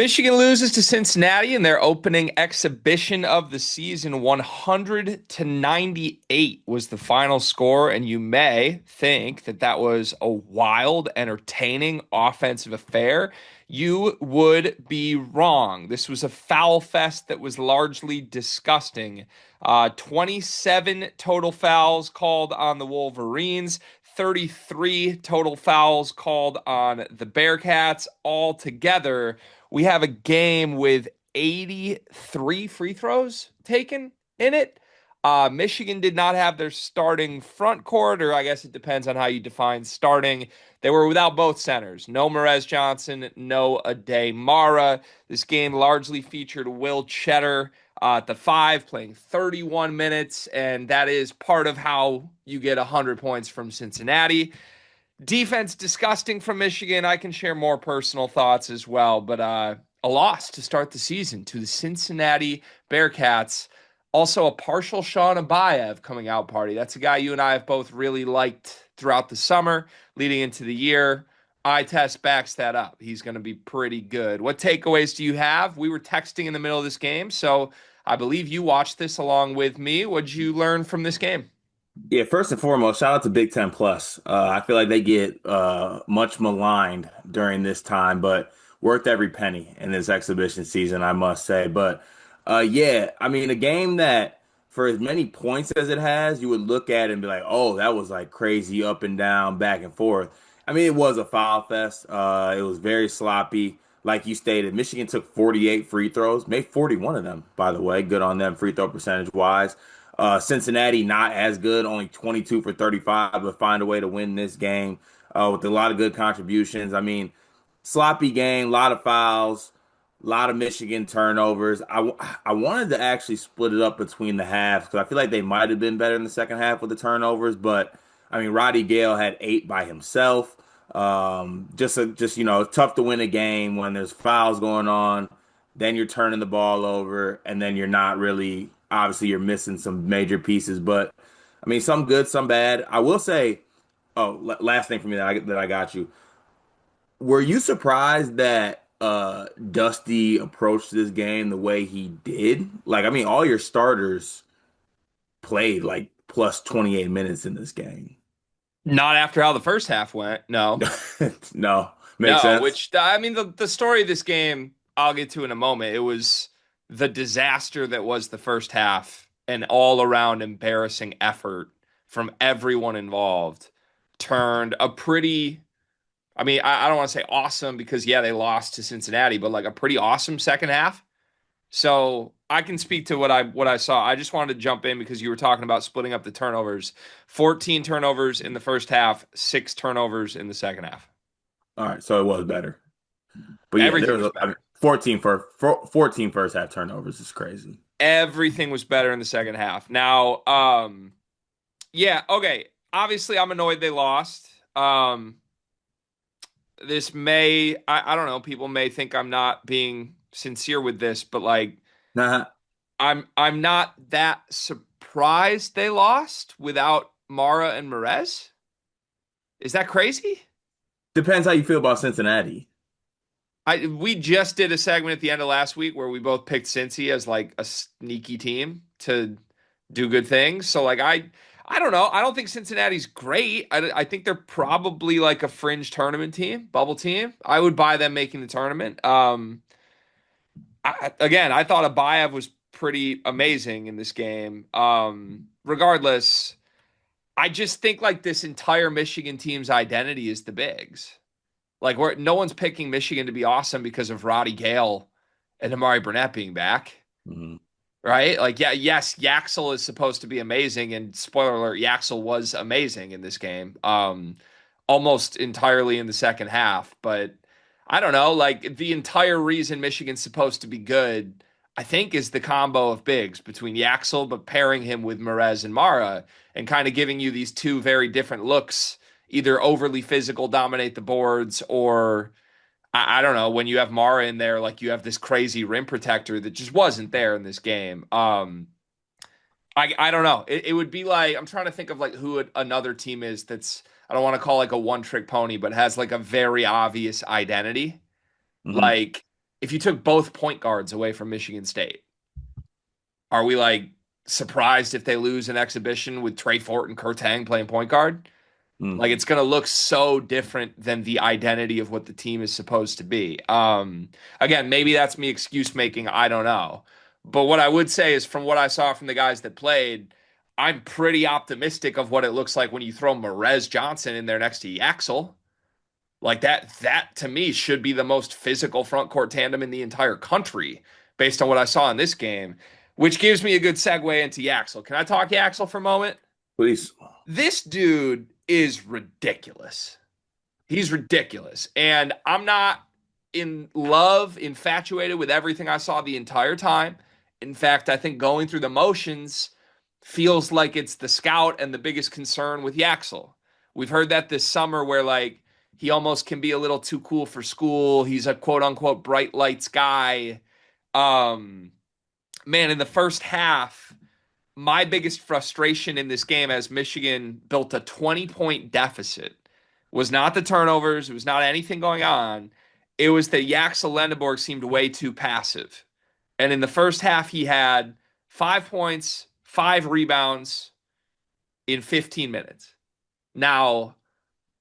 Michigan loses to Cincinnati in their opening exhibition of the season. 100-98 was the final score, and you may think that that was a wild, entertaining offensive affair. You would be wrong. This was a foul fest that was largely disgusting. 27 total fouls called on the Wolverines. 33 total fouls called on the Bearcats. All together, we have a game with 83 free throws taken in it. Michigan did not have their starting front court, or I guess it depends on how you define starting. They were without both centers. No Merez Johnson, no Ade Mara. This game largely featured Will Cheddar at the five, playing 31 minutes, and that is part of how you get 100 points from Cincinnati. Defense disgusting from Michigan. I can share more personal thoughts as well, but a loss to start the season to the Cincinnati Bearcats. Also, a partial Sean Abayev coming out party. That's a guy you and I have both really liked throughout the summer, leading into the year. Eye test backs that up. He's going to be pretty good. What takeaways do you have? We were texting in the middle of this game, so I believe you watched this along with me. What'd you learn from this game? Yeah, first and foremost, shout out to Big Ten Plus. I feel like they get much maligned during this time, but worth every penny in this exhibition season, I must say. But yeah, I mean, a game that for as many points as it has, you would look at it and be like, oh, that was like crazy up and down, back and forth. I mean, it was a foul fest. It was very sloppy. Like you stated, Michigan took 48 free throws, made 41 of them, by the way. Good on them free throw percentage wise. Cincinnati not as good, only 22 for 35, but find a way to win this game with a lot of good contributions. I mean, sloppy game, a lot of fouls, a lot of Michigan turnovers. I wanted to actually split it up between the halves because I feel like they might have been better in the second half with the turnovers, but I mean, Roddy Gale had eight by himself. Just tough to win a game when there's fouls going on. Then you're turning the ball over, and then you're not really. Obviously, you're missing some major pieces, but I mean, some good, some bad. I will say. Oh, last thing for me that I got you. Were you surprised that Dusty approached this game the way he did? Like, I mean, all your starters played like plus 28 minutes in this game. Not after how the first half went. No. No, makes No, sense. which I mean the story of this game I'll get to in a moment. It was the disaster that was the first half, an all-around embarrassing effort from everyone involved turned a pretty, I mean, I don't want to say awesome because yeah, they lost to Cincinnati, but like a pretty awesome second half. So I can speak to what I saw. I just wanted to jump in because you were talking about splitting up the turnovers. 14 turnovers in the first half, six turnovers in the second half. All right, so it was better. But yeah, Everything was I better. mean, 14 first half turnovers is crazy. Everything was better in the second half. Now, yeah, okay. Obviously, I'm annoyed they lost. This may, I don't know, people may think I'm not being sincere with this, but like, Nah, I'm not that surprised they lost without Mara and Merez. Is that crazy? depends how you feel about Cincinnati. We just did a segment at the end of last week where we both picked Cincy as like a sneaky team to do good things. So like I don't know. I don't think Cincinnati's great. I think they're probably like a fringe tournament team, bubble team. I would buy them making the tournament. Again, I thought Abayev was pretty amazing in this game. Regardless, I just think like this entire Michigan team's identity is the bigs. Like no one's picking Michigan to be awesome because of Roddy Gale and Amari Burnett being back, Mhm. right? Like yeah, yes, Yaxel is supposed to be amazing, and spoiler alert, Yaxel was amazing in this game, almost entirely in the second half. But I don't know, like the entire reason Michigan's supposed to be good, I think, is the combo of bigs between Yaxel, but pairing him with Merez and Mara, and kind of giving you these two very different looks, either overly physical, dominate the boards, or I don't know, when you have Mara in there, like you have this crazy rim protector that just wasn't there in this game. I don't know. It would be like I'm trying to think of like who another team is that's I don't want to call like a one trick pony, but has like a very obvious identity. Mhm. Like if you took both point guards away from Michigan State, are we like surprised if they lose an exhibition with Trey Fort and Kurt Tang playing point guard? Mm. Like it's going to look so different than the identity of what the team is supposed to be. Again, maybe that's me excuse making. I don't know. But what I would say is from what I saw from the guys that played, I'm pretty optimistic of what it looks like when you throw Merez Johnson in there next to Yaxel. Like that to me should be the most physical front court tandem in the entire country based on what I saw in this game, which gives me a good segue into Yaxel. Can I talk Yaxel for a moment? Please. This dude is ridiculous. He's ridiculous. And I'm not infatuated with everything I saw the entire time. In fact, I think going through the motions feels like it's the scout and the biggest concern with Yaxel. We've heard that this summer where like he almost can be a little too cool for school. He's a quote unquote bright lights guy. Um Man, in the first half, my biggest frustration in this game as Michigan built a 20-point deficit was not the turnovers. It was not anything going on. It was that Yaxel Lendeborg seemed way too passive. And in the first half, he had 5 points, 5 rebounds in 15 minutes. Now,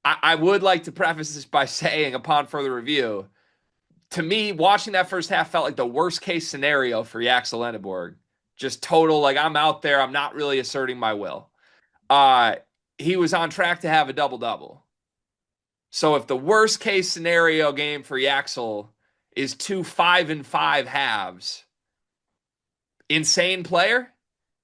I would like to preface this by saying, upon further review, to me, watching that first half felt like the worst case scenario for Yaxel Lendeborg. Just total, like I'm out there, I'm not really asserting my will. Uh, he was on track to have a double double. So if the worst case scenario game for Yaxel is 2 5-5 halves, insane player.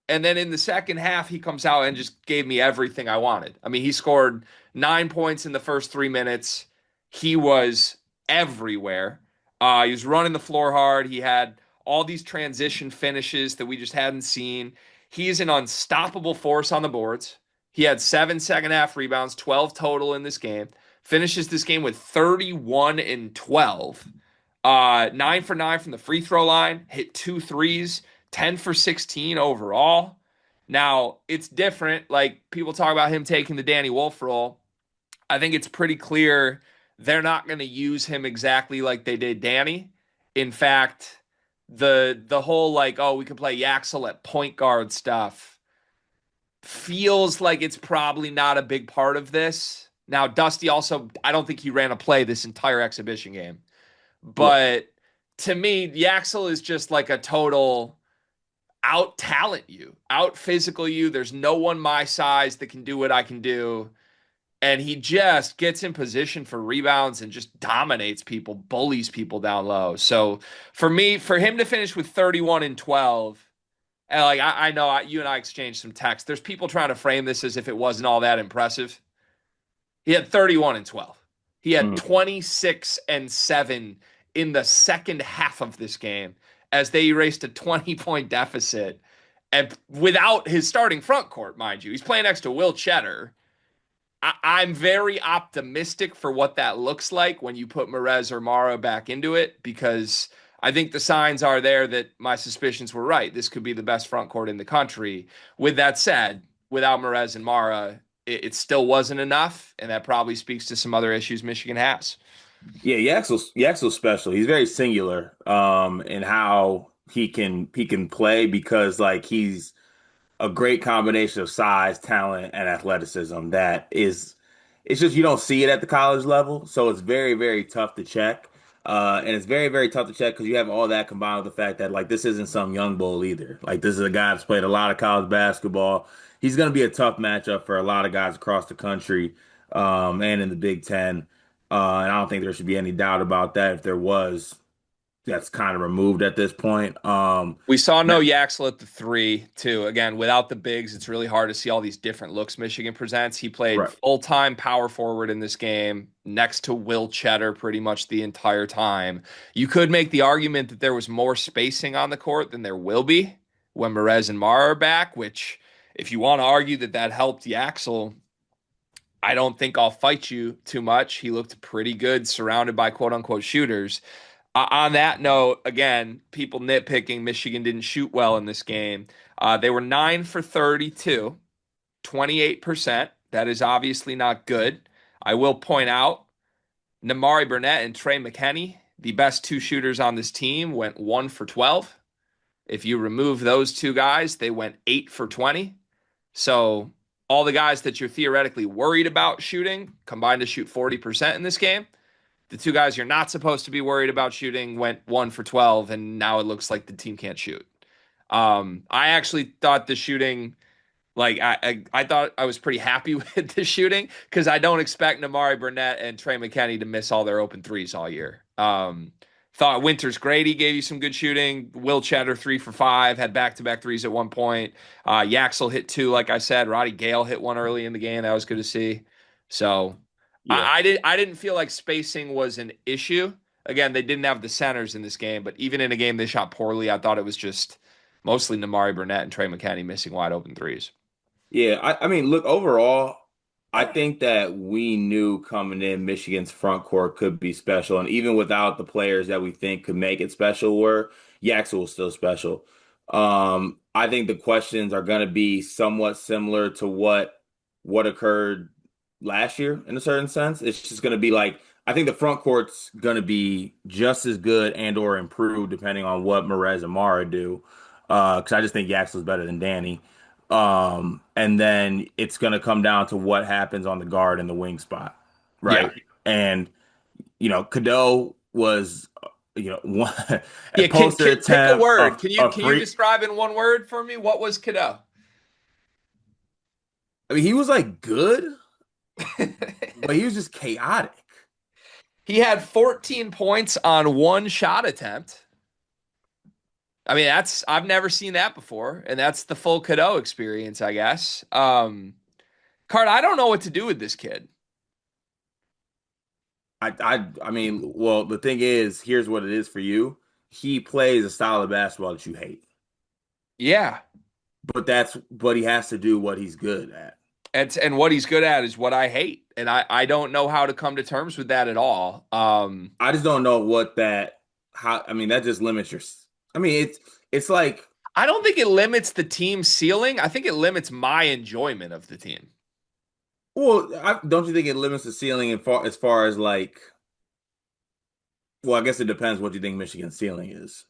And then in the second half, he comes out and just gave me everything I wanted. I mean, he scored 9 points in the first 3 minutes. He was everywhere. He was running the floor hard. He had all these transition finishes that we just hadn't seen. He is an unstoppable force on the boards. He had 7 second half rebounds, 12 total in this game. Finishes this game with 31 and 12. 9 for 9 from the free throw line, hit 2 threes, 10 for 16 overall. Now, it's different. Like people talk about him taking the Danny Wolf role. I think it's pretty clear they're not going to use him exactly like they did Danny. In fact, the whole like, oh, we could play Yaxel at point guard stuff feels like it's probably not a big part of this. Now, Dusty also, I don't think he ran a play this entire exhibition game. Right. But to me, Yaxel is just like a total out talent you, out physical you. There's no one my size that can do what I can do. And he just gets in position for rebounds and just dominates people, bullies people down low. So for me, for him to finish with 31 and 12, and like I know you and I exchanged some text. There's people trying to frame this as if it wasn't all that impressive. He had 31 and 12. He had Mm. 26 and 7 in the second half of this game as they erased a 20-point deficit and without his starting front court, mind you. He's playing next to Will Cheddar. I'm very optimistic for what that looks like when you put Merez or Mara back into it because I think the signs are there that my suspicions were right. This could be the best front court in the country. With that said, without Merez and Mara, it still wasn't enough, and that probably speaks to some other issues Michigan has. Yeah, Yaxel's special. He's very singular in how he can play because like he's a great combination of size, talent, and athleticism that is it's just you don't see it at the college level, so it's very, very tough to check. And it's very, very tough to check because you have all that combined with the fact that like this isn't some young bull either. Like this is a guy that's played a lot of college basketball. He's going to be a tough matchup for a lot of guys across the country, and in the Big Ten. And I don't think there should be any doubt about that. If there was, that's kind of removed at this point. We saw no Yaxel at the three, too. Again, without the bigs, it's really hard to see all these different looks Michigan presents. He played Right. full-time power forward in this game next to Will Cheddar pretty much the entire time. You could make the argument that there was more spacing on the court than there will be when Merez and Mara are back, which, if you want to argue that that helped Yaxel, I don't think I'll fight you too much. He looked pretty good surrounded by quote-unquote shooters. On that note, again, people nitpicking Michigan didn't shoot well in this game. They were 9 for 32, 28%. That is obviously not good. I will point out Namari Burnett and Trey McKenna, The best two shooters on this team went 1 for 12. If you remove those two guys, they went 8 for 20. So all the guys that you're theoretically worried about shooting combined to shoot 40% in this game. The two guys you're not supposed to be worried about shooting went 1 for 12, and now it looks like the team can't shoot. I actually thought the shooting, like I thought I was pretty happy with the shooting because I don't expect Namari Burnett and Trey McKenna to miss all their open threes all year. Thought Winters Grady gave you some good shooting. Will Cheddar 3 for 5, had back-to-back threes at one point. Yaxel hit two, like I said. Roddy Gale hit one early in the game. That was good to see. So Yeah. I didn't feel like spacing was an issue. Again, they didn't have the centers in this game, but even in a game they shot poorly, I thought it was just mostly Namari Burnett and Trey McKenna missing wide open threes. Yeah, I mean, look, overall, I think that we knew coming in Michigan's front court could be special. And even without the players that we think could make it special, were Yaxel was still special. I think the questions are going to be somewhat similar to what occurred last year in a certain sense. It's just going to be like I think the front court's going to be just as good and or improved depending on what Merez and Mara do. Because I just think Yaxel's better than Danny. And then it's going to come down to what happens on the guard and the wing spot, Yeah. right? And Cadeau was, one, a Yeah, poster pick a attempt word. of a Can you free. describe in one word for me what was Cadeau? I mean, he was like good, but he was just chaotic. He had 14 points on one shot attempt. I mean, that's I've never seen that before, and that's the full Cadeau experience, I guess. Card, I don't know what to do with this kid. I mean, well, the thing is, here's what it is for you. He plays a style of basketball that you hate, Yeah, but he has to do what he's good at. and what he's good at is what I hate, and I don't know how to come to terms with that at all. I just don't know what that how I mean that just limits your I mean it's like I don't think it limits the team's ceiling. I think it limits my enjoyment of the team. don't you think it limits the ceiling as far as like well I guess it depends what you think Michigan's ceiling is.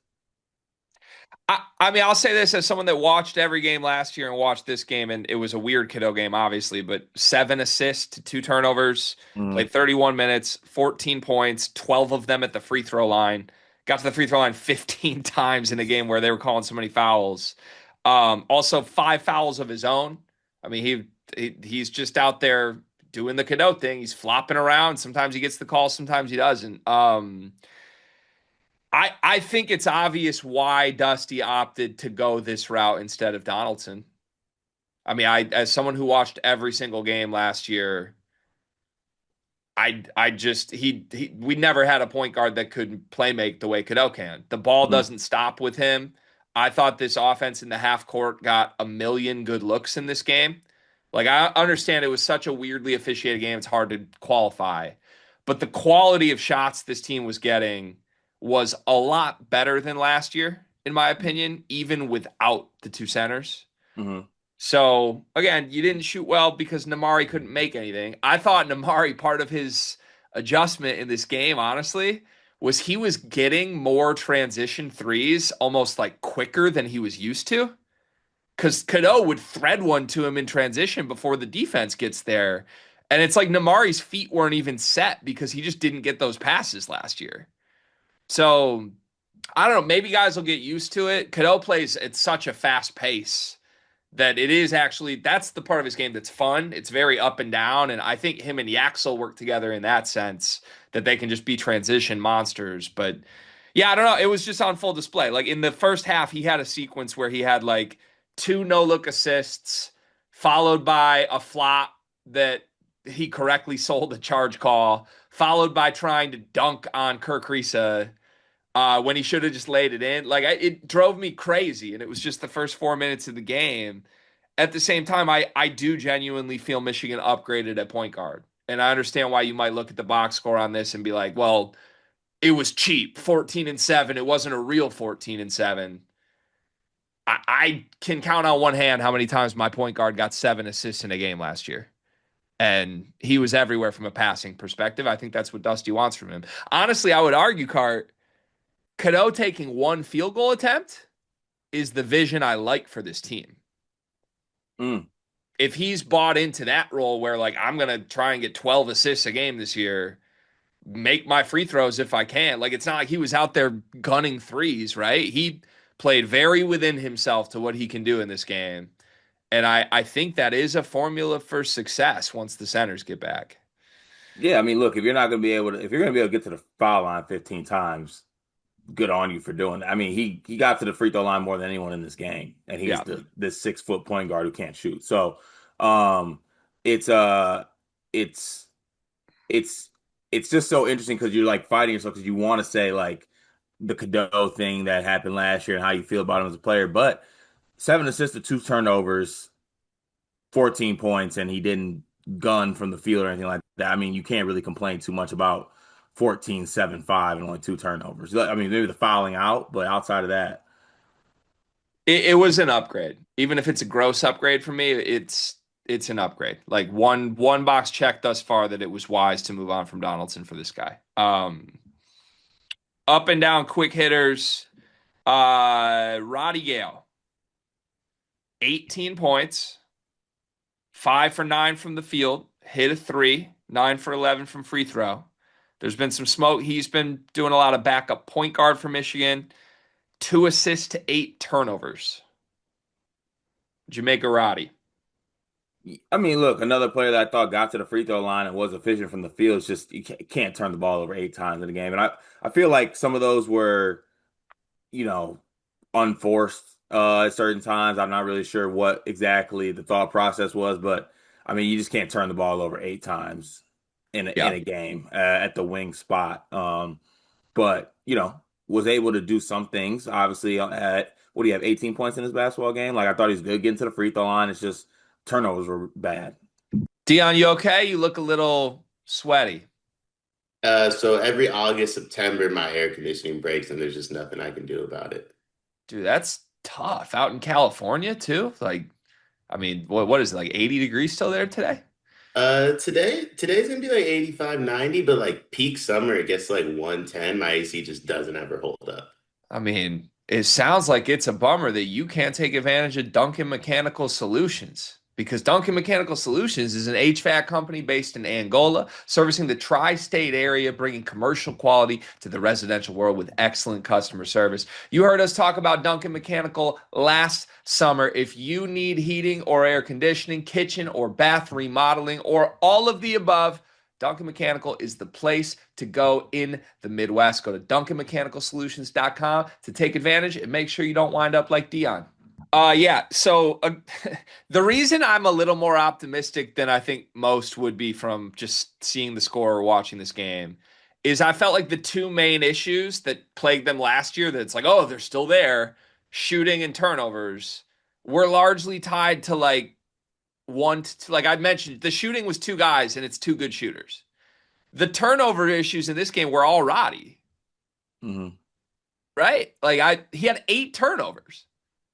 I mean, I'll say this as someone that watched every game last year and watched this game, and it was a weird kiddo game, obviously, but 7 assists to 2 turnovers, Mm, played 31 minutes, 14 points, 12 of them at the free throw line. Got to the free throw line 15 times in a game where they were calling so many fouls. Also, 5 fouls of his own. I mean, he's just out there doing the kiddo thing. He's flopping around. Sometimes he gets the call, sometimes he doesn't. I think it's obvious why Dusty opted to go this route instead of Donaldson. I mean, I as someone who watched every single game last year, I just he we never had a point guard that could play make the way Cadeau can. The ball mm, doesn't stop with him. I thought this offense in the half court got a million good looks in this game. Like I understand it was such a weirdly officiated game, it's hard to qualify. But the quality of shots this team was getting was a lot better than last year, in my opinion, even without the two centers. mm, So again, you didn't shoot well because Namari couldn't make anything. I thought Namari, part of his adjustment in this game, honestly, was he was getting more transition threes almost like quicker than he was used to. Because Cadeau would thread one to him in transition before the defense gets there. And it's like Namari's feet weren't even set because he just didn't get those passes last year. So I don't know. Maybe guys will get used to it. Cadeau plays at such a fast pace that it is actually that's the part of his game that's fun. It's very up and down, and I think him and Yaxel work together in that sense that they can just be transition monsters. But yeah, I don't know. It was just on full display. Like in the first half, he had a sequence where he had like two no look assists, followed by a flop that he correctly sold a charge call, followed by trying to dunk on Kirk Risa when he should have just laid it in. Like it drove me crazy, and it was just the first 4 minutes of the game. At the same time, I do genuinely feel Michigan upgraded at point guard, and I understand why you might look at the box score on this and be like, well, it was cheap, 14-7. It wasn't a real 14-7. I can count on one hand how many times my point guard got 7 assists in a game last year. And he was everywhere from a passing perspective. I think that's what Dusty wants from him. Honestly, I would argue, Cart, Cano taking one field goal attempt is the vision I like for this team. Mm. If he's bought into that role where like I'm gonna try and get 12 assists a game this year, make my free throws if I can. Like it's not like he was out there gunning threes, right? He played very within himself to what he can do in this game. And I think that is a formula for success once the centers get back. Yeah, I mean, look, if you're not going to be able to, if you're going to be able to get to the foul line 15 times, good on you for doing that. I mean, he got to the free throw line more than anyone in this game, and he's Yeah. this 6 foot point guard who can't shoot. So, um, it's it's it's it's just so interesting because you're like fighting yourself because you want to say like the Cadeau thing that happened last year and how you feel about him as a player, but 7 assists to 2 turnovers, 14 points, and he didn't gun from the field or anything like that. I mean, you can't really complain too much about 14, 7, 5, and only 2 turnovers. I mean, maybe the fouling out, but outside of that, It was an upgrade. Even if it's a gross upgrade for me, it's an upgrade. Like one box check thus far that it was wise to move on from Donaldson for this guy. Up and down quick hitters. Roddy Gale, 18 points, 5 for 9 from the field, hit a three, 9 for 11 from free throw. There's been some smoke. He's been doing a lot of backup point guard for Michigan. 2 assists to 8 turnovers. Jamaica Roddy. I mean, look, another player that I thought got to the free throw line and was efficient from the field is just you can't turn the ball over 8 times in a game. And I feel like some of those were, you know, unforced at certain times. I'm not really sure what exactly the thought process was, but I mean, you just can't turn the ball over 8 times in Yeah. a game at the wing spot. But was able to do some things. Obviously, at what do you have, 18 points in this basketball game? Like I thought he was good getting to the free throw line. It's just turnovers were bad. Dion, you okay? You look a little sweaty. So every August, September, my air conditioning breaks, and there's just nothing I can do about it. Dude, that's tough. Out in California too. Like, I mean, what is it, like 80 degrees still there today? Today's gonna be like 85, 90, but like peak summer, it gets like 110. My AC just doesn't ever hold up. I mean, it sounds like it's a bummer that you can't take advantage of Duncan Mechanical Solutions because Duncan Mechanical Solutions is an HVAC company based in Angola, servicing the tri-state area, bringing commercial quality to the residential world with excellent customer service. You heard us talk about Duncan Mechanical last summer. If you need heating or air conditioning, kitchen or bath remodeling, or all of the above, Duncan Mechanical is the place to go in the Midwest. Go to DuncanMechanicalSolutions.com to take advantage and make sure you don't wind up like Dion. Yeah. So the reason I'm a little more optimistic than I think most would be from just seeing the score or watching this game is I felt like the two main issues that plagued them last year, that it's like, oh, they're still there, shooting and turnovers, were largely tied to like like I mentioned, the shooting was two guys and it's two good shooters. The turnover issues in this game were all Roddy, Hmm. right? Like he had 8 turnovers.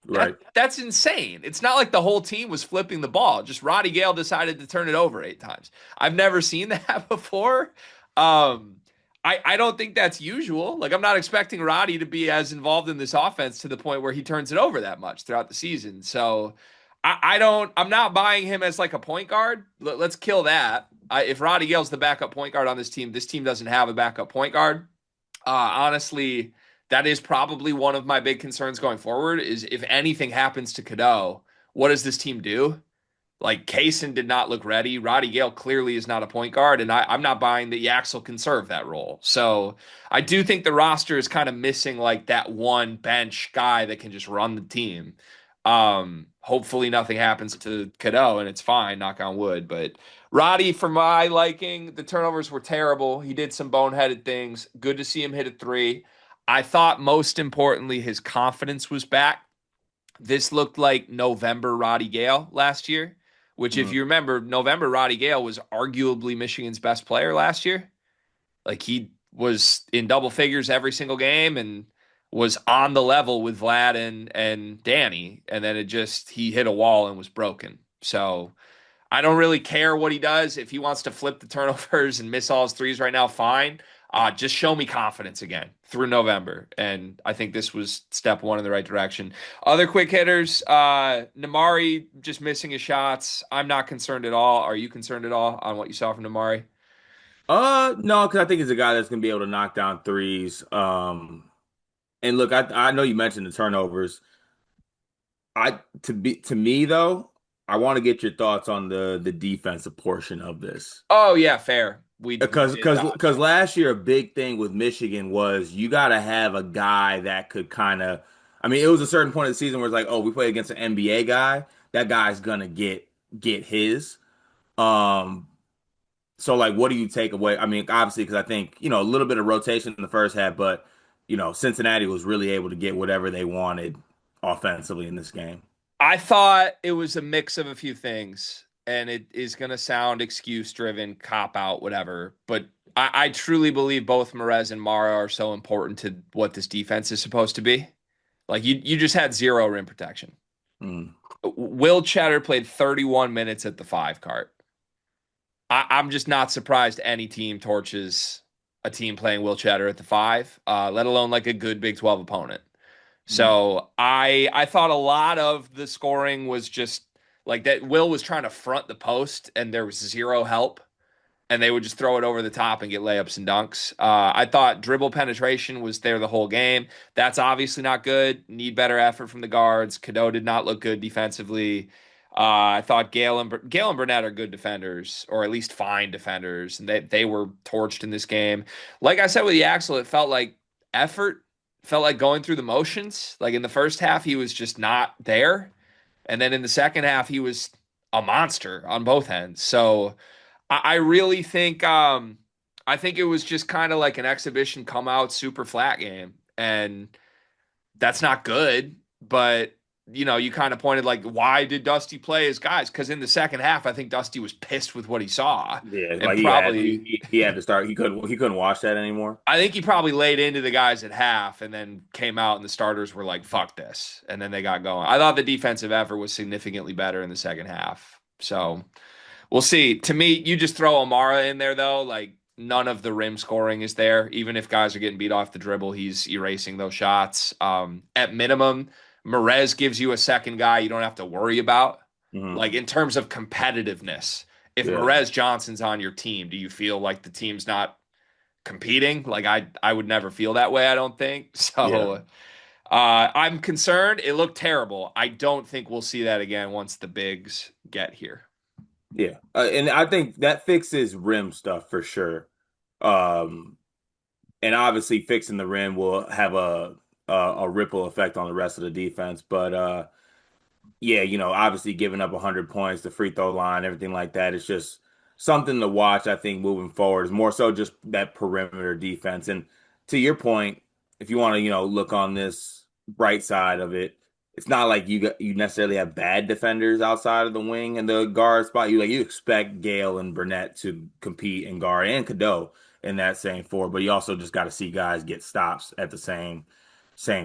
Right. That's insane. It's not like the whole team was flipping the ball. Just Roddy Gale decided to turn it over 8 times. I've never seen that before. Um, I don't think that's usual. Like I'm not expecting Roddy to be as involved in this offense to the point where he turns it over that much throughout the season. So I don't. I'm not buying him as like a point guard. Let's kill that. If Roddy Gale's the backup point guard on this team doesn't have a backup point guard. Honestly, that is probably one of my big concerns going forward is if anything happens to Cadeau, what does this team do? Like Kase did not look ready. Roddy Gale clearly is not a point guard, and I'm not buying that Yaxel can serve that role. So I do think the roster is kind of missing like that one bench guy that can just run the team. Hopefully nothing happens to Cadeau and it's fine, knock on wood. But Roddy, for my liking, the turnovers were terrible. He did some boneheaded things. Good to see him hit a three. I thought most importantly, his confidence was back. This looked like November Roddy Gale last year, which, if Hmm. you remember, November Roddy Gale was arguably Michigan's best player last year. Like he was in double figures every single game and was on the level with Vlad and Danny, and then it just he hit a wall and was broken. So I don't really care what he does. If he wants to flip the turnovers and miss all his threes right now, fine. Just show me confidence again through November. And I think this was step one in the right direction. Other quick hitters, Namari just missing his shots. I'm not concerned at all. Are you concerned at all on what you saw from Namari? No, because I think he's a guy that's gonna be able to knock down threes. And look, I know you mentioned the turnovers. To me though, I want to get your thoughts on the defensive portion of this. Oh yeah, fair. We Because did because dodge. because last year a big thing with Michigan was you got to have a guy that could kind of, I mean, it was a certain point of the season where it's like, oh, we play against an NBA guy, that guy's gonna get his. Um, so like, what do you take away? I mean, obviously, because I think a little bit of rotation in the first half, but Cincinnati was really able to get whatever they wanted offensively in this game. I thought it was a mix of a few things, and it is going to sound excuse driven, cop out, whatever. But I truly believe both Merez and Mara are so important to what this defense is supposed to be. Like you just had zero rim protection. Mm, Will Cheddar played 31 minutes at the five cart. I'm just not surprised any team torches a team playing Will Cheddar at the five, let alone like a good Big 12 opponent. mm, So I thought a lot of the scoring was just like that. Will was trying to front the post, and there was zero help, and they would just throw it over the top and get layups and dunks. I thought dribble penetration was there the whole game. That's obviously not good. Need better effort from the guards. Cadeau did not look good defensively. I thought Gale and Burnett are good defenders, or at least fine defenders, and they were torched in this game. Like I said with Yaxel, it felt like effort, felt like going through the motions. Like in the first half, he was just not there, and then in the second half, he was a monster on both ends. So I really think I think it was just kind of like an exhibition come out super flat game. And that's not good, but you kind of pointed like why did Dusty play his guys? Because in the second half, I think Dusty was pissed with what he saw yeah, and like he had probably he had to start. He couldn't watch that anymore. I think he probably laid into the guys at half and then came out and the starters were like, fuck this. And then they got going. I thought the defensive effort was significantly better in the second half. So we'll see. To me, you just throw Amara in there though. Like none of the rim scoring is there. Even if guys are getting beat off the dribble, he's erasing those shots. At minimum, Merez gives you a second guy you don't have to worry about. Hmm. Like in terms of competitiveness, if Yeah, Merez Johnson's on your team, do you feel like the team's not competing? Like I would never feel that way, I don't think. yeah, So I'm concerned. It looked terrible. I don't think we'll see that again once the bigs get here. yeah. And I think that fixes rim stuff for sure. Um, and obviously fixing the rim will have a ripple effect on the rest of the defense. But yeah, obviously giving up 100 points, the free throw line, everything like that. It's just something to watch, I think, moving forward. Is more so just that perimeter defense. And to your point, if you want to, look on this bright side of it, it's not like you necessarily have bad defenders outside of the wing and the guard spot. You expect Gale and Burnett to compete and guard and Cadeau in that same four, but you also just got to see guys get stops at the same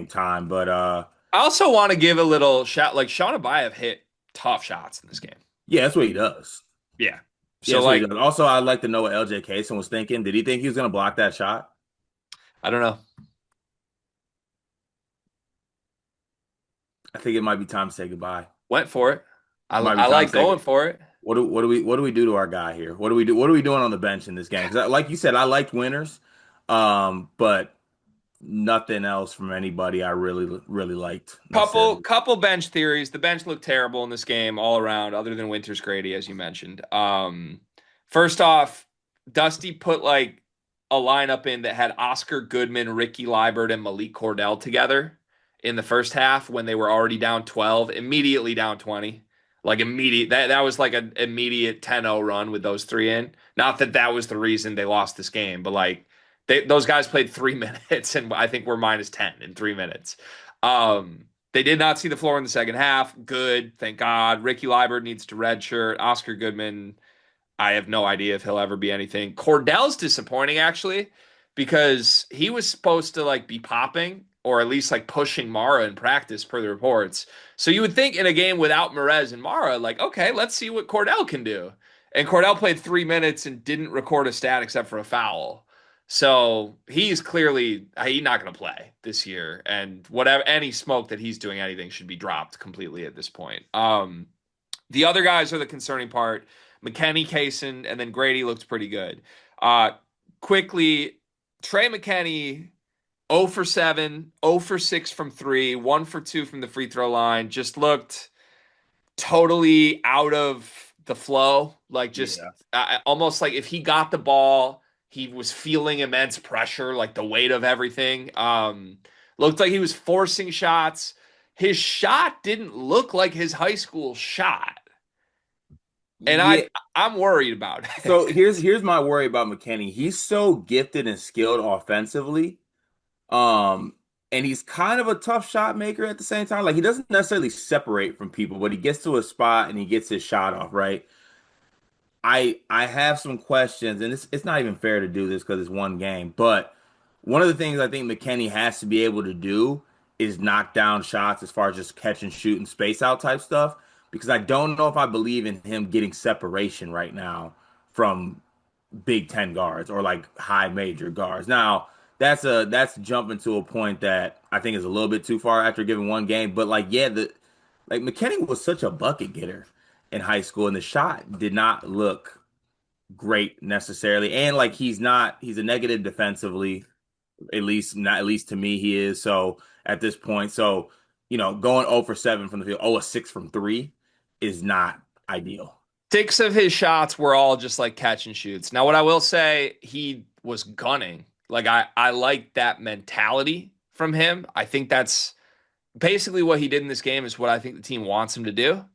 time. But I also want to give a little shout. Like Sean Abayev hit tough shots in this game. yeah, that's what he does. Yeah. Yeah, So that's what he like, does. Also, I'd like to know what LJ Kase was thinking. Did he think he was going to block that shot? I don't know. I think it might be time to say goodbye. Went for it. It might be I time to like say going for it. what do we do to our guy here? What do we do? What are we doing on the bench in this game? Because like you said, I liked winners, but nothing else from anybody I really liked Couple necessarily. couple bench theories. The bench looked terrible in this game all around, other than Winters Grady, as you mentioned. First off, Dusty put like a lineup in that had Oscar Goodman, Ricky Liebert, and Malik Cordell together in the first half when they were already down 12, immediately down 20. Like immediate that was like an immediate 10-0 run with those three in. Not that that was the reason they lost this game, but like those guys played 3 minutes and I think we're minus 10 in 3 minutes. They did not see the floor in the second half. Good, thank God. Ricky Liebert needs to redshirt. Oscar Goodman, I have no idea if he'll ever be anything. Cordell's disappointing actually because he was supposed to like be popping or at least like pushing Mara in practice per the reports. So you would think in a game without Merez and Mara, like, okay, let's see what Cordell can do. And Cordell played 3 minutes and didn't record a stat except for a foul. So he's clearly he's not going to play this year, and whatever any smoke that he's doing anything should be dropped completely at this point. The other guys are the concerning part. McKenny, Kaysen, and then Grady looked pretty good. Uh, quickly, Trey McKenny, 0 for 7, 0 for 6 from 3, 1 for 2 from the free throw line. Just looked totally out of the flow. Like just Yeah. almost like if he got the ball, he was feeling immense pressure, like the weight of everything. Looked like he was forcing shots. His shot didn't look like his high school shot. And Yeah. I'm worried about it. So here's my worry about McKenny. He's so gifted and skilled offensively. Um, and he's kind of a tough shot maker at the same time. Like he doesn't necessarily separate from people, but he gets to a spot and he gets his shot off, right? I have some questions, and it's not even fair to do this because it's one game. But one of the things I think McKenny has to be able to do is knock down shots as far as just catch and shoot and space out type stuff. Because I don't know if I believe in him getting separation right now from Big Ten guards or like high major guards. Now that's jumping to a point that I think is a little bit too far after giving one game. But like yeah, the like McKenny was such a bucket getter in high school, and the shot did not look great necessarily. And like he's a negative defensively, at least to me he is. So at this point, so going 0 for 7 from the field, 0 for 6 from 3 is not ideal. 6 of his shots were all just like catch and shoots. Now, what I will say, he was gunning. Like I like that mentality from him. I think that's basically what he did in this game is what I think the team wants him to do.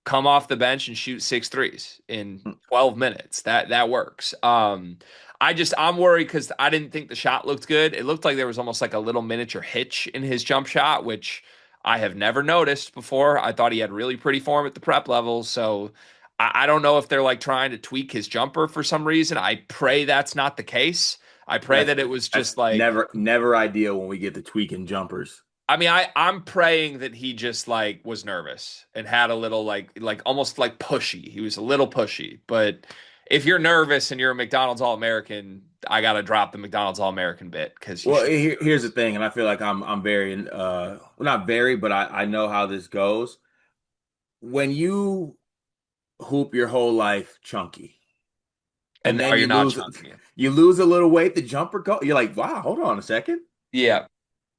Come off the bench and shoot 6 threes in 12 minutes. That works. I'm worried because I didn't think the shot looked good. It looked like there was almost like a little miniature hitch in his jump shot, which I have never noticed before. I thought he had really pretty form at the prep level. So I don't know if they're like trying to tweak his jumper for some reason. I pray that's not the case. I pray That's that it was that's just like never ideal when we get the tweaking jumpers. I mean, I'm praying that he just like was nervous and had a little like almost like pushy. He was a little pushy. But if you're nervous and you're a McDonald's All-American, I gotta drop the McDonald's All-American bit because you Well, should. here's the thing, and I feel like I'm very well, not very, but I know how this goes. When you hoop your whole life chunky, and And then are you not chunking it? you lose a little weight, the jumper you're like, wow, hold on a second. Yeah.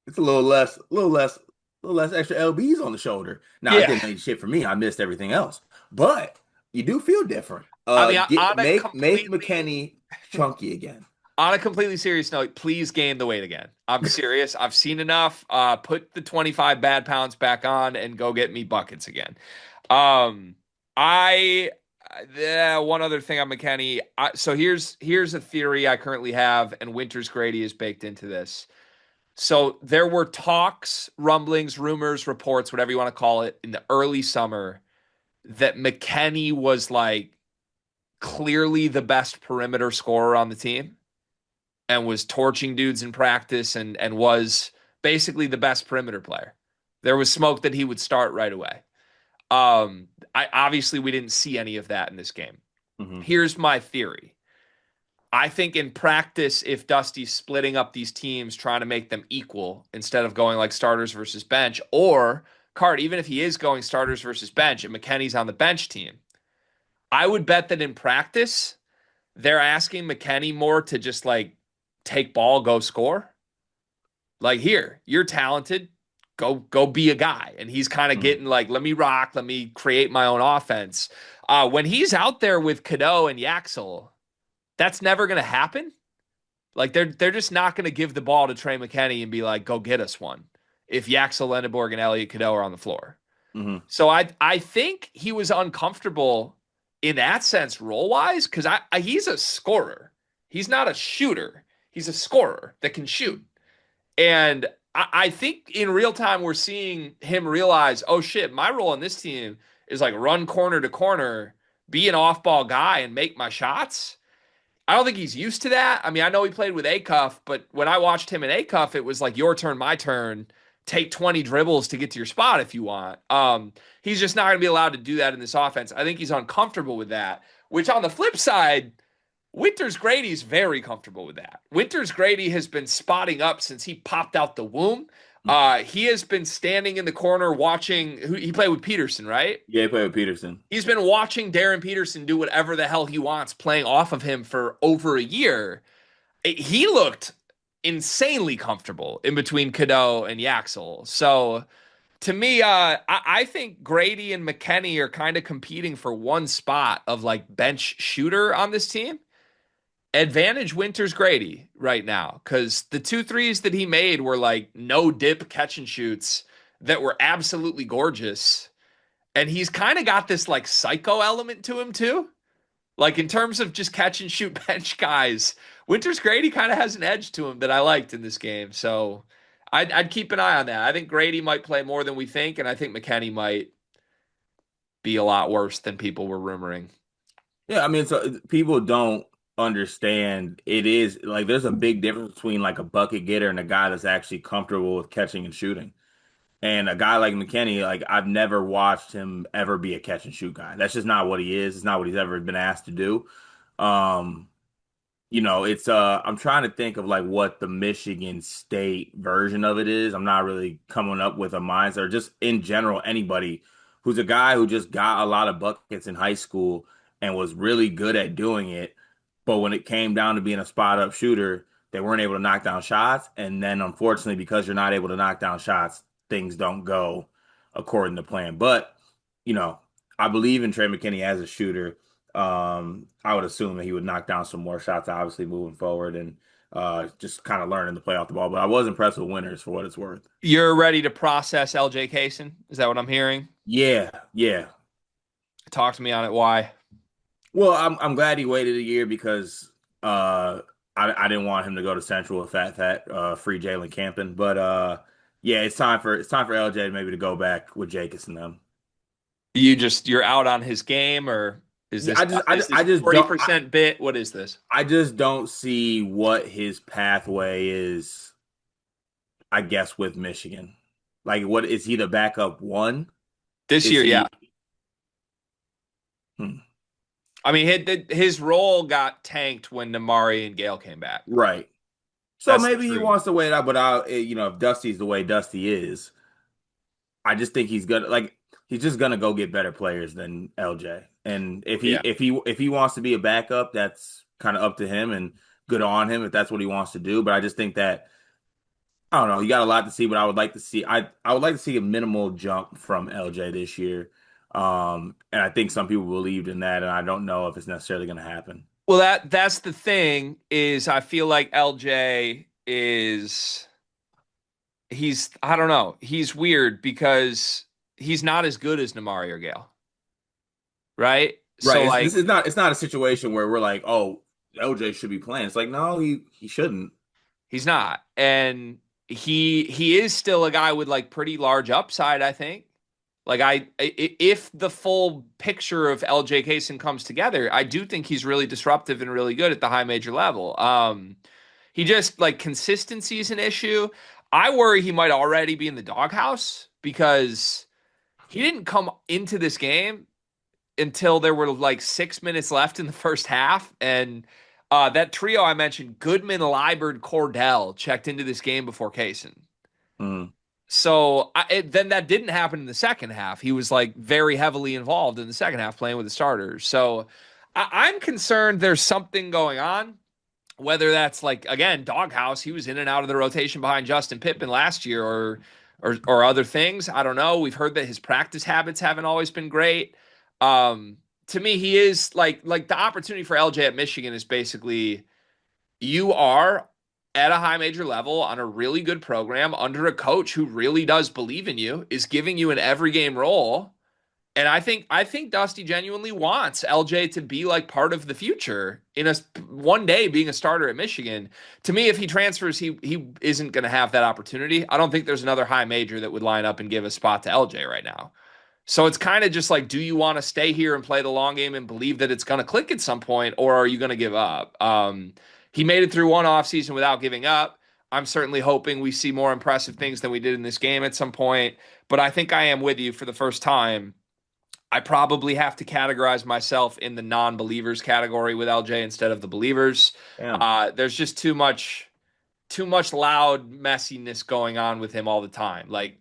It's a little less extra LBs on the shoulder. Now it Yeah. didn't make shit for me. I missed everything else, but you do feel different. I mean, Make McKenny chunky again. on a completely serious note, please gain the weight again. I'm serious. I've seen enough. Put the 25 bad pounds back on and go get me buckets again. Um, I one other thing on McKenny. So here's a theory I currently have, and Winters Grady is baked into this. So there were talks, rumblings, rumors, reports, whatever you want to call it, in the early summer that McKenny was like clearly the best perimeter scorer on the team and was torching dudes in practice and was basically the best perimeter player. There was smoke that he would start right away. I obviously we didn't see any of that in this game. Hmm. Here's my theory. I think in practice, if Dusty's splitting up these teams, trying to make them equal instead of going like starters versus bench, or Card, even if he is going starters versus bench and McKenny's on the bench team, I would bet that in practice, they're asking McKenny more to just like take ball, go score. Like here, you're talented, go be a guy. And he's kind of Hmm. getting like, let me rock, let me create my own offense. When he's out there with Cadeau and Yaxel, that's never going to happen. Like they're just not going to give the ball to Trey McKenny and be like, go get us one. If Yaxel Lenneborg and Elliot Cadeau are on the floor. Hmm. So I think he was uncomfortable in that sense role wise because he's a scorer. He's not a shooter. He's a scorer that can shoot. And I think in real time we're seeing him realize, oh shit, my role on this team is like run corner to corner, be an off ball guy, and make my shots. I don't think he's used to that. I mean, I know he played with Acuff, but when I watched him in Acuff, it was like your turn, my turn. Take 20 dribbles to get to your spot if you want. He's just not going to be allowed to do that in this offense. I think he's uncomfortable with that, which on the flip side, Winters Grady's very comfortable with that. Winters Grady has been spotting up since he popped out the womb. He has been standing in the corner watching. He played with Peterson, right? Yeah, he played with Peterson. He's been watching Darren Peterson do whatever the hell he wants, playing off of him for over a year. He looked insanely comfortable in between Cadeau and Yaxel. So to me, I think Grady and McKenna are kind of competing for one spot of like bench shooter on this team. Advantage Winters Grady right now because the 2 threes that he made were like no dip catch and shoots that were absolutely gorgeous. And he's kind of got this like psycho element to him too. Like in terms of just catch and shoot bench guys, Winters Grady kind of has an edge to him that I liked in this game. So I'd keep an eye on that. I think Grady might play more than we think, and I think McKenna might be a lot worse than people were rumoring. Yeah, I mean, so people don't understand it is like there's a big difference between like a bucket getter and a guy that's actually comfortable with catching and shooting. And a guy like McKenna, like I've never watched him ever be a catch and shoot guy. That's just not what he is. It's not what he's ever been asked to do. Um, it's I'm trying to think of like what the Michigan State version of it is. I'm not really coming up with a mindset or just in general anybody who's a guy who just got a lot of buckets in high school and was really good at doing it. But when it came down to being a spot up shooter, they weren't able to knock down shots. And then unfortunately, because you're not able to knock down shots, things don't go according to plan. But, you know, I believe in Trey McKinney as a shooter. I would assume that he would knock down some more shots, obviously, moving forward and just kind of learning to play off the ball. But I was impressed with Winters for what it's worth. You're ready to process LJ Kaysen? Is that what I'm hearing? Yeah, yeah. Talk to me on it. Why? Well, I'm glad he waited a year because I didn't want him to go to Central with that free Jalen Campen. But yeah, it's time for LJ maybe to go back with Jacobs and them. You're out on his game, or is Yeah, this I just don't 40% bit? What is this? I just don't see what his pathway is, I guess, with Michigan. Like, what is he the backup one? This Is year, yeah. he? Hmm, I mean, his role got tanked when Namari and Gale came back. right. So That's the maybe he truth. wants to wait out, but if Dusty's the way Dusty is, I just think he's just gonna go get better players than LJ. And if he Yeah. if he if he wants to be a backup, that's kind of up to him and good on him if that's what he wants to do. But I just think that I don't know. You got a lot to see, but I would like to see I would like to see a minimal jump from LJ this year. And I think some people believed in that, and I don't know if it's necessarily going to happen. Well, that's the thing is I feel like LJ is I don't know. He's weird because he's not as good as Namari or Gale, right? So Right. This like is not. It's not a situation where we're like, oh, LJ should be playing. It's like, no, he shouldn't. he's not. And he is still a guy with like pretty large upside, I think. Like if the full picture of LJ Kaysen comes together, I do think he's really disruptive and really good at the high major level. He just like consistency is an issue. I worry he might already be in the doghouse because he didn't come into this game until there were like 6 minutes left in the first half, and that trio I mentioned, Goodman, Liebert, Cordell, checked into this game before Kaysen. Mm. So then that didn't happen in the second half. He was like very heavily involved in the second half playing with the starters. So I'm concerned there's something going on, whether that's like, again, doghouse. He was in and out of the rotation behind Justin Pittman last year or other things. I don't know. We've heard that his practice habits haven't always been great. To me, he is like the opportunity for LJ at Michigan is basically you are at a high major level on a really good program under a coach who really does believe in you, is giving you an every game role. And I think Dusty genuinely wants LJ to be like part of the future in a one day being a starter at Michigan. To me, if he transfers, he isn't going to have that opportunity. I don't think there's another high major that would line up and give a spot to LJ right now. So it's kind of just like, do you want to stay here and play the long game and believe that it's going to click at some point, or are you going to give up? He made it through one offseason without giving up. I'm certainly hoping we see more impressive things than we did in this game at some point. But I think I am with you for the first time. I probably have to categorize myself in the non-believers category with LJ instead of the believers. Damn. There's just too much loud messiness going on with him all the time. Like,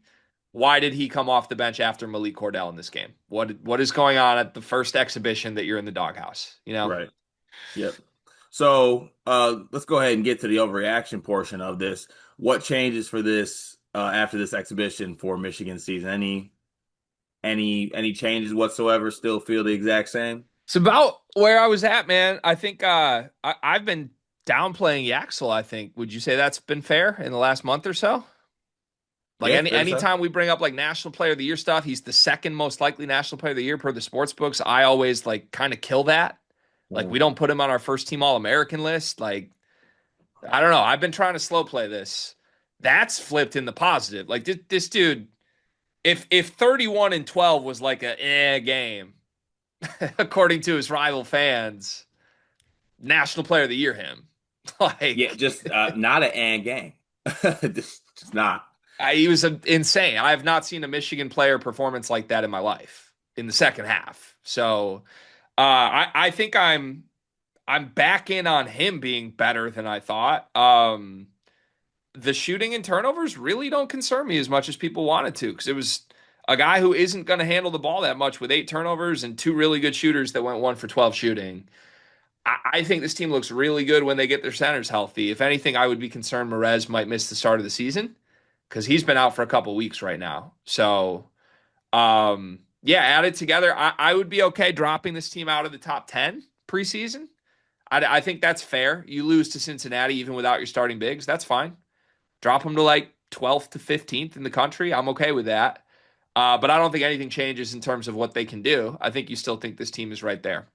why did he come off the bench after Malik Cordell in this game? What is going on at the first exhibition that you're in the doghouse? You know? Right. Yep. So let's go ahead and get to the overreaction portion of this. What changes for this after this exhibition for Michigan season? Any changes whatsoever? Still feel the exact same? It's about where I was at, man. I think I've been downplaying Yaxel, I think. Would you say that's been fair in the last month or so? Like Yeah, fair to say. anytime we bring up like National Player of the Year stuff, he's the second most likely National Player of the Year per the sports books. I always like kind of kill that. Like we Mm. don't put him on our first team All American list. Like I don't know. I've been trying to slow play this. That's flipped in the positive. Like this dude, if 31 and 12 was like a game, according to his rival fans, National Player of the Year him. Yeah, Like just not an and game. Just not. he was insane. I have not seen a Michigan player performance like that in my life in the second half. So I think I'm back in on him being better than I thought. The shooting and turnovers really don't concern me as much as people wanted to because it was a guy who isn't going to handle the ball that much with 8 turnovers and two really good shooters that went 1 for 12 shooting. I think this team looks really good when they get their centers healthy. If anything, I would be concerned Merez might miss the start of the season because he's been out for a couple weeks right now. So, yeah, added together, I would be okay dropping this team out of the top 10 preseason. I think that's fair. You lose to Cincinnati even without your starting bigs. That's fine. Drop them to like 12th to 15th in the country. I'm okay with that. But I don't think anything changes in terms of what they can do. I think you still think this team is right there.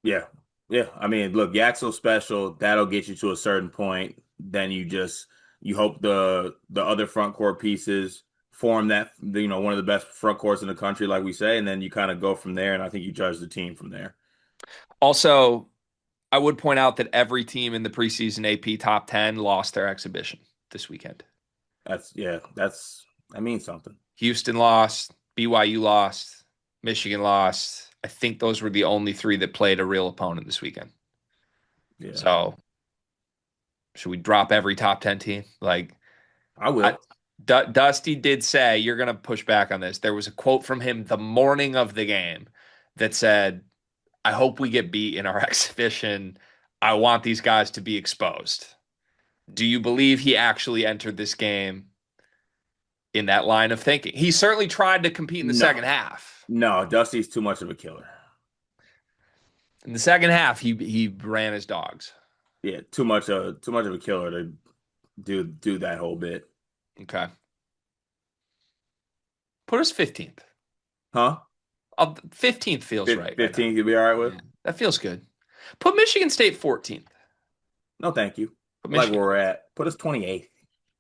Yeah. Yeah. I mean, look, Yaxel special, that'll get you to a certain point. Then you hope the other front court pieces form that, one of the best front courts in the country, like we say, and then you kind of go from there. And I think you judge the team from there. Also, I would point out that every team in the preseason AP top 10 lost their exhibition this weekend. That means something. Houston lost, BYU lost, Michigan lost. I think those were the only three that played a real opponent this weekend. Yeah. So, should we drop every top 10 team? Like, I I, will. Dusty did say, you're going to push back on this. There was a quote from him the morning of the game that said, I hope we get beat in our exhibition. I want these guys to be exposed. Do you believe he actually entered this game in that line of thinking? He certainly tried to compete in the No. second half. No, Dusty's too much of a killer. In the second half, he ran his dogs. Yeah, too much of a killer to do that whole bit. Okay. Put us 15th. Huh? 15th feels right right now. 15 you'll be all right with? Yeah, that feels good. Put Michigan State 14th. No, thank you. Put I like where Michigan. we're at. Put us 28th.